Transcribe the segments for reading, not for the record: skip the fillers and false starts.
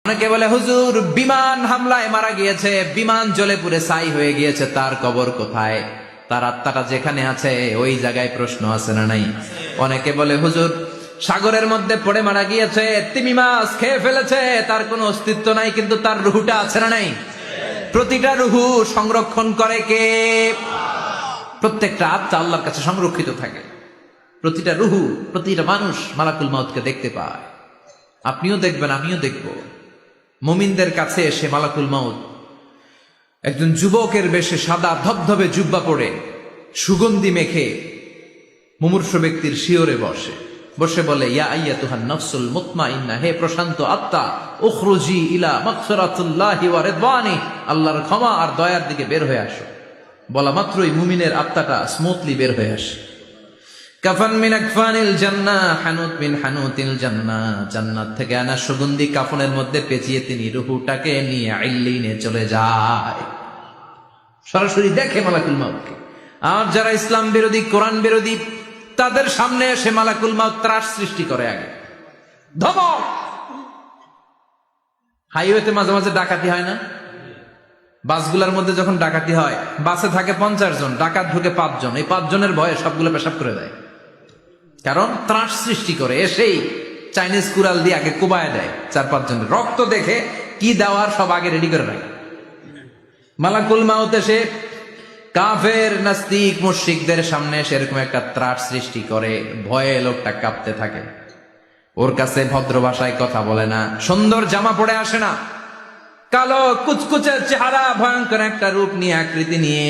অনেকে বলে হুজুর বিমান হামলায় মারা গিয়েছে, বিমান জ্বলে পুড়ে ছাই হয়ে গিয়েছে, তার কবর কোথায়? তার আত্মাটা যেখানে আছে ওই জায়গায় প্রশ্ন আছে না নাই? অনেকে বলে হুজুর সাগরের মধ্যে পড়ে মারা গিয়েছে, তিমি মাছ খেয়ে ফেলেছে, তার কোনো অস্তিত্ব নাই, কিন্তু তার রুহুটা আছে না নাই? প্রতিটা রুহু সংরক্ষণ করে কে? প্রত্যেকটা আত্মা আল্লাহর কাছে সংরক্ষিত থাকে। প্রতিটা রুহু, প্রতিটা মানুষ মালাকুল মাউতকে দেখতে পায়। আপনিও দেখবেন, আমিও দেখব। মুমিনদের কাছে এসে মালাকুল মাউত একজন যুবকের বেশে সাদা ধবধবে জুব্বা পরে সুগন্ধি মেখে মুমূর্ষ ব্যক্তির শিয়রে বসে বলে, ইয়া আইয়াতুহান নাফসুল মুতমাইন্নাহ, হে প্রশান্ত আত্মা, উখরুজি ইলা মাগফিরাতুল্লাহি ওয়া রিদওয়ানি, আল্লাহর ক্ষমা আর দয়ার দিকে বের হয়ে আসো। বলা মাত্রই মুমিনের আত্মাটা স্মুথলি বের হয়ে আসে। কাফান মিন আকফানিল জান্নাহ, হানুত মিন হানুতিল জান্নাহ, জান্নাত থেকে আনা সুগন্ধি কাফনের মধ্যে পেঁচিয়ে তিনি রূহটাকে নিয়ে ইল্লিনে চলে যায়। সরাসরি দেখে মালাকুল মাউতকে। আর যারা ইসলাম বিরোধী, কোরআন বিরোধী, তাদের সামনে এসে মালাকুল মাউত ত্রাস সৃষ্টি করে। আগে ধমক। হাইওয়েতে মাঝে মাঝে ডাকাতি হয় না? বাসগুলোর মধ্যে যখন ডাকাতি হয়, বাসে থাকে 50 জন, ডাকাত ঢুকে 5 জন, এই 5 জনের ভয়ে সবগুলো পেশাব করে দেয়। কারণ ত্রাস সৃষ্টি করে। এসেই চাইনিজ কুড়াল দিয়ে আগে কোবায় দেয় 4-5 জনের। রক্ত দেখে কি দেওয়ার সব আগে রেডি করে রাখে। মালাকুল মাউত এসে কাফের নাস্তিক মুশরিকদের সামনে সেরকম একটা ত্রাস সৃষ্টি করে, ভয়ে লোকটা কাঁপতে থাকে। ওর কাছে ভদ্র ভাষায় কথা বলে না, সুন্দর জামা পরে আসে না, কালো কুচকুচের চেহারা, ভয়ঙ্কর একটা রূপ নিয়ে, আকৃতি নিয়ে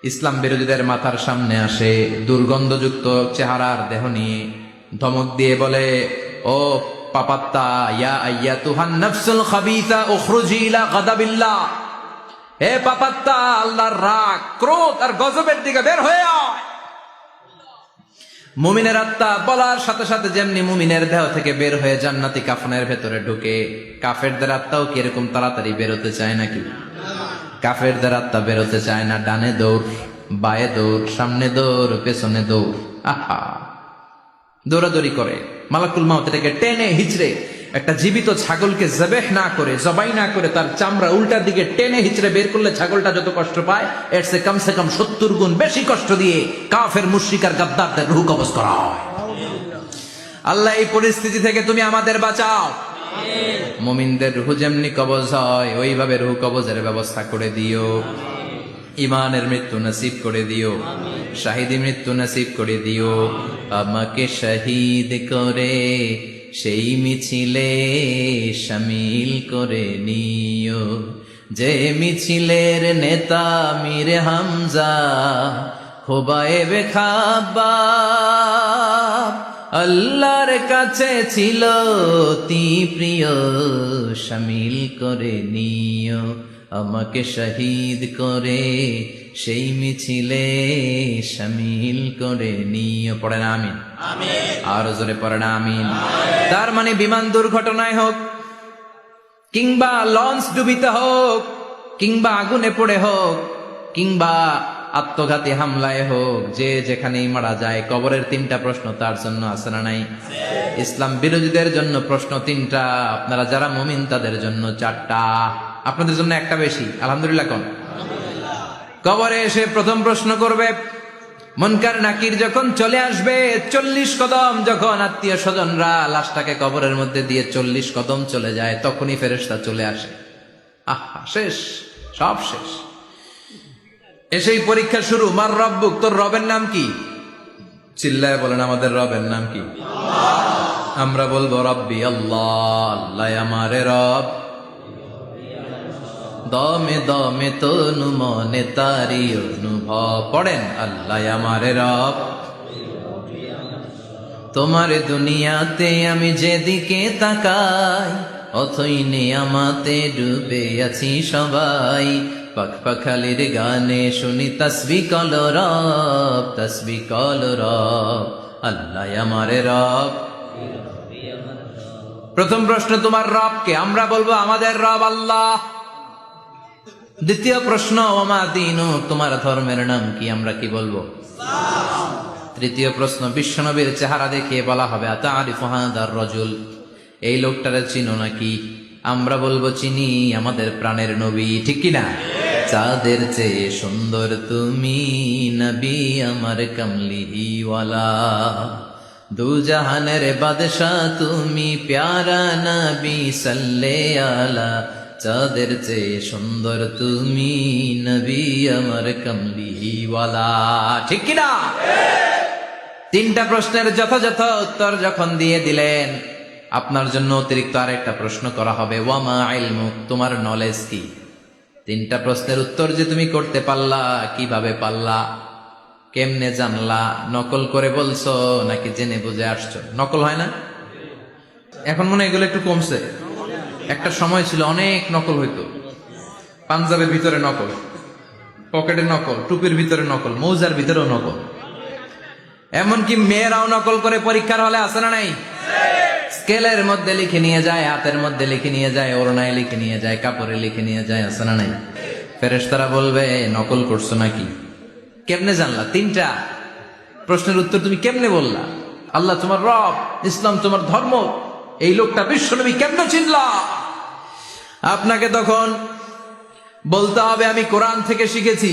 ইসলাম বিরোধীদের মাথার সামনে আসে, দুর্গন্ধযুক্ত চেহারার দেহ নিয়ে ধমক দিয়ে বলে, ও পাপাত্তা, ইয়া আইয়াতুহান নাফসুল খাবিসা উখরুজি ইলা গাদাবিল্লাহ, হে পাপাত্তা, আল্লাহর রাগ, ক্রোধ আর গজবের দিকে বের হয়ে আয়। মুমিনের আত্মা বলার সাথে সাথে যেমনি মুমিনের দেহ থেকে বের হয়ে জান্নাতি কাফনের ভেতরে ঢুকে, কাফেরদের আত্মাও কি এরকম তাড়াতাড়ি বেরোতে চায় নাকি? কাফেরদের আত্মা বেরোতে চায় না। ডানে দৌড়, বায়ে দৌড়, সামনে দৌড়, পেছনে দৌড়, আহা দৌড়াদৌড়ি করে। মালাকুল মাউত এটাকে টেনে হিচড়ে, একটা জীবিত ছাগলকে জবেহ না করে, জবাই না করে, তার চামড়া উল্টার দিকে টেনে হিচড়ে বের করলে ছাগলটা যত কষ্ট পায়, এর চেয়ে কমসে কম 70 গুণ বেশি কষ্ট দিয়ে কাফের মুশরিক আর গাদ্দারদের রূহ কবজ করা হয়। আল্লাহ এই পরিস্থিতি থেকে তুমি আমাদের বাঁচাও। মুমিনদের রূহ যেমনি কবজ হয়, ওইভাবে রূহ কবজের ব্যবস্থা করে দিও। ইমানের মৃত্যু নসিব করে দিও, শাহিদি মৃত্যু নসিব করে দিও। আমাকে শহীদ করে সেই মিছিলে শামিল করে নিও, যে মিছিলের নেতা মীর হামজা, খোবায়েবে খাব্বাব, আল্লাহর কাছে ছিল অতি প্রিয়, শামিল করে নিও। আমাকে শহীদ করে সেই মিছিলে শামিল করে নিও। পড়েন আমিন। আর জোরে পড়েন আমিন। তার মানে বিমান দুর্ঘটনায় হোক, কিংবা লঞ্চ ডুবিতে হোক, কিংবা আগুনে পড়ে হোক, কিংবা আত্মঘাতী হামলায় হোক, যে যেখানেই মারা যায়, কবরের 3টা প্রশ্ন তার জন্য আছে না নাই? ইসলাম বিরোধীদের জন্য প্রশ্ন 3টা, আপনারা যারা মুমিন তাদের জন্য 4টা, আপনাদের জন্য একটা বেশি। আলহামদুলিল্লাহ কোন? কবরে এসে প্রথম প্রশ্ন করবে মুনকার নাকির, যখন চলে আসবে 40 কদম, যখন আত্মীয় স্বজনরা লাশটাকে কবরের মধ্যে দিয়ে 40 কদম চলে যায়, তখনই ফেরেশতা চলে আসে। আহা, শেষ, সব শেষ। এসেই পরীক্ষা শুরু। মার রব্বুক, তোর রবের নাম কি? চিল্লায় বলেন, আমাদের রবের নাম কি? আমরা বলবো রব্বি আল্লাহ, আল্লাহ আমারে রব। দমে দমে তনু মনে তারি অনুভব। পড়েন, আল্লাহ আমারে রব। তোমার দুনিয়াতে আমি যেদিকে তাকাই, অথই নিয়ামাতে ডুবে আছি সবাই। পাখ পাখালির গানে শুনি তাসবিহ কল রব, তাসবিহ কল রব, আল্লাহ আমারে রব। প্রথম প্রশ্ন, তোমার রবকে? আমরা বলবো আমাদের রব আল্লাহ। দ্বিতীয় প্রশ্ন, ওমা দীনু, তোমার ধর্মের নাম কি? আমরা কি বলবো? তৃতীয় প্রশ্ন, বিশ্বনবীর চেহারা দেখিয়ে বলা হবে আতারিফু হাদার রাজুল, এই লোকটারে চিনো নাকি? আমরা বলবো চিনি আমাদের প্রাণের নবী, ঠিক কিনা? চাঁদের চেয়ে সুন্দর তুমি নবী আমার কমলিওয়ালা, দু জাহানের বাদশা তুমি প্যারা নবী সাল্লে আলা, চাঁদের চেয়ে সুন্দর তুমি নবী আমার কমলিওয়ালা, ঠিক কিনা? তিনটা প্রশ্নের যথাযথ উত্তর যখন দিয়ে দিলেন, আপনার জন্য অতিরিক্ত আরেকটা প্রশ্ন করা হবে, ওয়ামা ইলমুক, তোমার নলেজ কি? তিনটা প্রশ্নের উত্তর যে তুমি করতে পারলা, কিভাবে পারলা, কেমনে জানলা? নকল করে বলছো নাকি জেনে বুঝে আসছো? নকল হয় না? এখন মনে হয় এগুলো একটু কমছে। একটা সময় ছিল অনেক নকল হইতো, পাঞ্জাবের ভিতরে নকল, পকেটে নকল, টুপির ভিতরে নকল, মৌজার ভিতরেও নকল, এমনকি মেয়েরাও নকল করে পরীক্ষার হলে আসে না নাই? স্কেলের মধ্যে লিখে নিয়ে যায়, হাতের মধ্যে লিখে নিয়ে যায়, ওড়নায় লিখে নিয়ে যায়, কাপড়ে লিখে নিয়ে যায়, আসে না নাই? ফেরেশতারা বলবে নকল করছো নাকি? কেমনে জানলা? তিনটা প্রশ্নের উত্তর তুমি কেমনে বললা? আল্লাহ তোমার রব, ইসলাম তোমার ধর্ম, এই লোকটা বিশ্বনবী, কেমনে চিনলা? আপনাকে তখন বলতে হবে আমি কোরআন থেকে শিখেছি,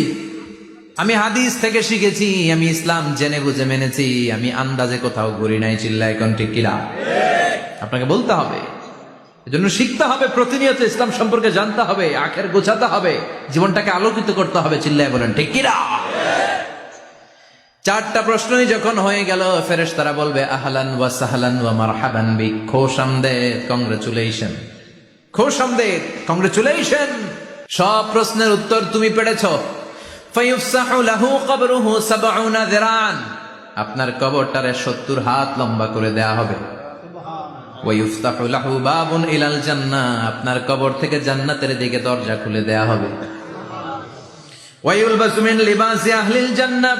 আমি হাদিস থেকে শিখেছি, আমি ইসলাম জেনে বুঝে মেনেছি, আমি আন্দাজে কোথাও ঘুরি নাই। চিল্লায় কোন ঠিক কিনা? আপনাকে বলতে হবে, এজন্য শিখতে হবে, প্রতিনিয়ত ইসলাম সম্পর্কে জানতে হবে, আখের গোছাতে হবে, জীবনটাকে আলোকিত করতে হবে। চিল্লায় বলেন ঠিক কিনা? চারটা প্রশ্নই যখন হয়ে গেল, ফেরেশতারা বলবে আহলান ওয়া সাহলান ওয়া মারহাবান বিক, খোশামদেদ, কংগ্রেচুলেশন, খোশামদেদ, কংগ্রেচুলেশন, সব প্রশ্নের উত্তর তুমি পেরেছো। ফায়ুফসাহু লাহু কবরুহু ৭০ যিরান, আপনার কবরটারে ৭০ হাত লম্বা করে দেয়া হবে। ওয়া ইফতাহু লাহু বাবুন ইলাল জান্নাহ, আপনার কবর থেকে জান্নাতের দিকে দরজা খুলে দেয়া হবে। ওয়া ইউলবাসু মিন লিবাসি আহলিল জান্নাহ,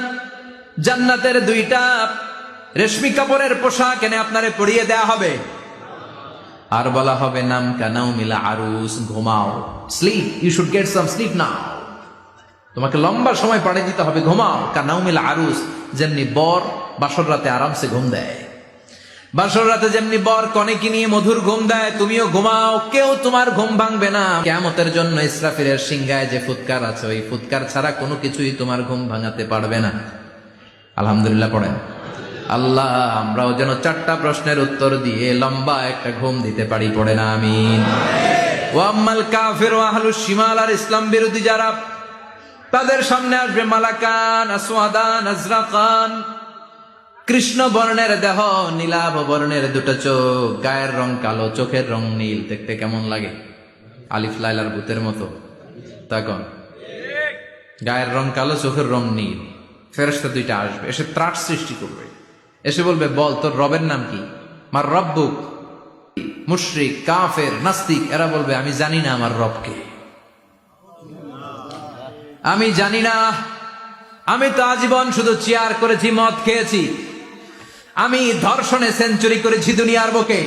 জান্নাতের দুইটা রেশমি কাপড়ের পোশাক এনে আপনারে পরিয়ে দেয়া হবে। আর বলা হবে নাম কানাউমিল আরুস, ঘুমাও, sleep, you should get some sleep now, তোমাকে লম্বা সময় পাড়ি দিতে হবে, ঘুমাও। কানাউমিল আরুস, যেমনি বর বাসর রাতে আরামসে ঘুম দেয়, বাসর রাতে যেমনি বর কনেকে নিয়ে মধুর ঘুম দেয়, তুমিও ঘুমাও, কেউ তোমার ঘুম ভাঙবে না। কিয়ামতের জন্য ইসরাফিলের সিংহায় যে ফুৎকার আছে, ওই ফুৎকার ছাড়া কোনো কিছুই তোমার ঘুম ভাঙাতে পারবে না। আলহামদুলিল্লাহ পড়েন। আল্লাহ আমরাও যেন চারটা প্রশ্নের উত্তর দিয়ে লম্বা একটা ঘুম দিতে পারি, পড়ে না আমিন। ওয়াম্মাল কাফির ওয়া আহলুশ শিমাল, আর ইসলাম বিরোধী যারা, তাদের সামনে আসবে মালাকান আসওয়াদান আজরাকান, কৃষ্ণ বর্ণের দেহ, নীলাভ বর্ণের দুটো চোখ, গায়ের রং কালো, চোখের রং নীল, দেখতে কেমন লাগে? আলিফ লাইলার ভূতের মতো। তখন গায়ের রং কালো, চোখের রং নীল, ফেরেশতা দুইটা আসবে, এসে ত্রাস সৃষ্টি করবে, এসে বলবে বল তোর রবের নাম কি? মার রব্বুক। মুশরিক, কাফের, নাস্তিক এরা বলবে আমি জানি না আমার রবকে, আমি জানি না, আমি তো আজীবন শুধু চেয়ার করেছি, মদ খেয়েছি, আমি ধর্ষণে সেঞ্চুরি করেছি দুনিয়ার বুকে,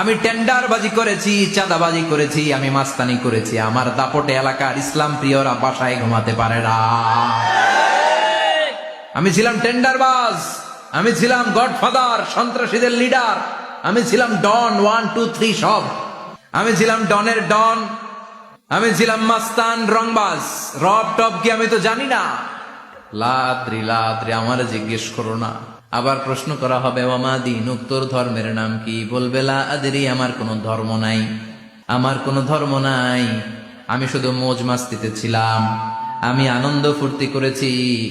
আমি টেন্ডারবাজি করেছি, চাঁদাবাজি করেছি, আমি মাস্তানি করেছি, আমার দাপটে এলাকার ইসলাম প্রিয়রা বাসায় ঘুমাতে পারে না। আমি ছিলাম টেন্ডারবাজ, আমি ছিলাম গডফাদার, সন্ত্রাসীদের লিডার, আমি ছিলাম ডন 1 2 3 সব, আমি ছিলাম ডনের ডন, আমি ছিলাম মাস্তান, রংবাজ, রব টপ কি আমি তো জানি না। লাদ্রি লাদ্রি, আমার জিজ্ঞেস করো না। আবার প্রশ্ন করা হবে ওয়ামা দীনুক, তোর ধর্মের নাম কি? বলবে লা আদরি, আমার কোনো ধর্ম নাই, আমার কোনো ধর্ম নাই, আমি শুধু মৌজ মাস্তিতে ছিলাম, আমি আনন্দ ফুর্তি করেছি,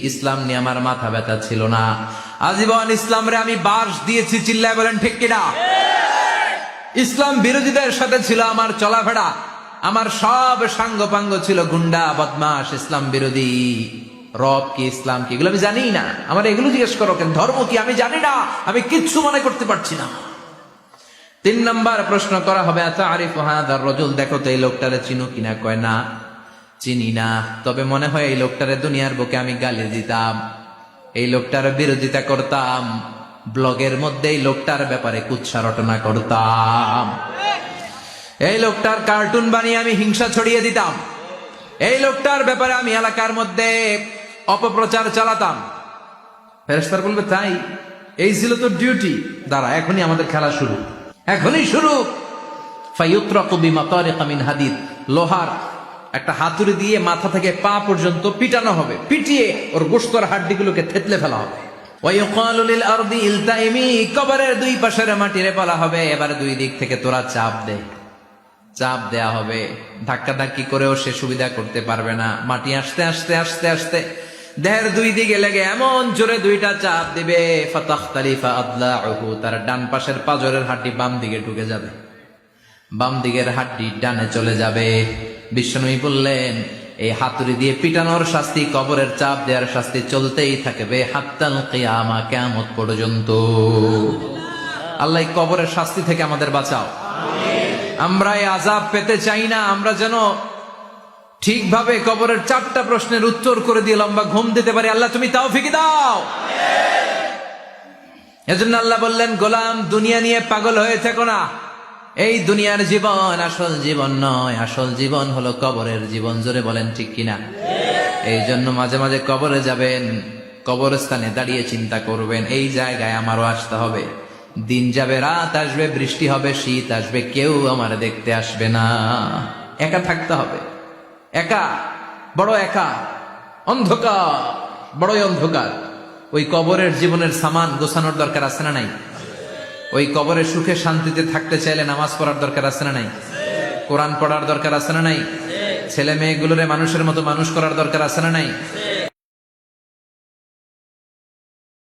ইসলাম নিয়ে আমার মাথা ব্যথা ছিল না, আজীবন ইসলামরে আমি বাস দিয়েছি। চিল্লায় বলেন ঠিক কিনা? ইসলাম বিরোধীদের সাথে ছিল আমার চলাফেরা, আমার সব সাঙ্গপাঙ্গ ছিল গুন্ডা বদমাশ, ইসলাম বিরোধী। রব কি, ইসলাম কি, এগুলো আমি জানি না, আমার এগুলো জিজ্ঞেস করো কেন? ধর্ম কি আমি জানি না, আমি কিচ্ছু মনে করতে পারছি না। 3 নম্বর প্রশ্ন করা হবে আতারিফু হাযার রাজুল, দেখো তো এই লোকটারে চিনো কিনা? কয় না, চিনি না, তবে মনে হয় এই লোকটারে দুনিয়ার বুকে আমি গালি দিতাম, এই লোকটার বিরোধিতা করতাম, ব্লগের মধ্যে এই লোকটার ব্যাপারে কুৎসা রটনা করতাম, এই লোকটার কার্টুন বানিয়ে আমি হিংসা ছড়িয়ে দিতাম, এই লোকটার ব্যাপারে আমি এলাকার মধ্যে অপপ্রচার চালাতাম। ফেরেশতারা বলবে তাই, এই ছিল তোর ডিউটি, দাঁড়া এখনই আমাদের খেলা শুরু, এখনই শুরু। ফায়ুতরাকু বিমাতারিকা মিন হাদিদ, লোহার একটা হাতুড়ি দিয়ে মাথা থেকে পা পর্যন্ত পিটানো হবে, পিটিয়ে ওর গোশতর হাড্ডিগুলোকে থেতলে ফেলা হবে। ওয়ায়ুকালু লিল আরদি ইলতাইমি, কবরের দুই পাশের মাটিরে বলা হবে এবার দুই দিক থেকে তোরা চাপ দে। চাপ দেয়া হবে, ধাক্কা ধাক্কি করেও সে সুবিধা করতে পারবে না। মাটি আস্তে আস্তে আস্তে আস্তে দেহের দুই দিকে লেগে এমন জোরে দুইটা চাপ দিবে, ফাতাখতালিফা আদলাউহু, তার ডান পাশের পাজরের হাড্ডি বাম দিকে ঢুকে যাবে, বাম দিকের হাড্ডি ডানে চলে যাবে। বিশ্বনবী বললেন এই হাতুড়ি দিয়ে পিটানোর শাস্তি, কবরের চাপ দেওয়ার শাস্তি চলতেই থাকবে হাত্তাল কিয়ামা, কিয়ামত পর্যন্ত। আল্লাহ এই কবরের শাস্তি থেকে আমাদের বাঁচাও। আমরা এই আযাব পেতে চাই না, আমরা যেন ঠিকভাবে কবরের 4টা প্রশ্নের উত্তর করে দিয়ে লম্বা ঘুম দিতে পারি। আল্লাহ তুমি তৌফিক দাও। এজন্য আল্লাহ বললেন, গোলাম দুনিয়া নিয়ে পাগল হয়ে থেকো না। এই দুনিয়ার জীবন আসল জীবন নয়, আসল জীবন হলো কবরের জীবন। জোরে বলেন ঠিক কিনা? এই জন্য মাঝে মাঝে কবরে যাবেন, কবরস্থানে দাঁড়িয়ে চিন্তা করবেন এই জায়গায় আমারও আসতে হবে। দিন যাবে, রাত আসবে, বৃষ্টি হবে, শীত আসবে, কেউ আমার দেখতে আসবে না। একা থাকতে হবে, একা, বড় একা, অন্ধকার, বড়ই অন্ধকার। ওই কবরের জীবনের সামান গোছানোর দরকার আছে না নাই? ওই কবরে সুখে শান্তিতে থাকতে চাইলে নামাজ পড়ার দরকার আছে না নাই? কোরআন পড়ার দরকার আছে না নাই? ছেলে মেয়েগুলোরে মানুষের মতো মানুষ করার দরকার আছে না নাই?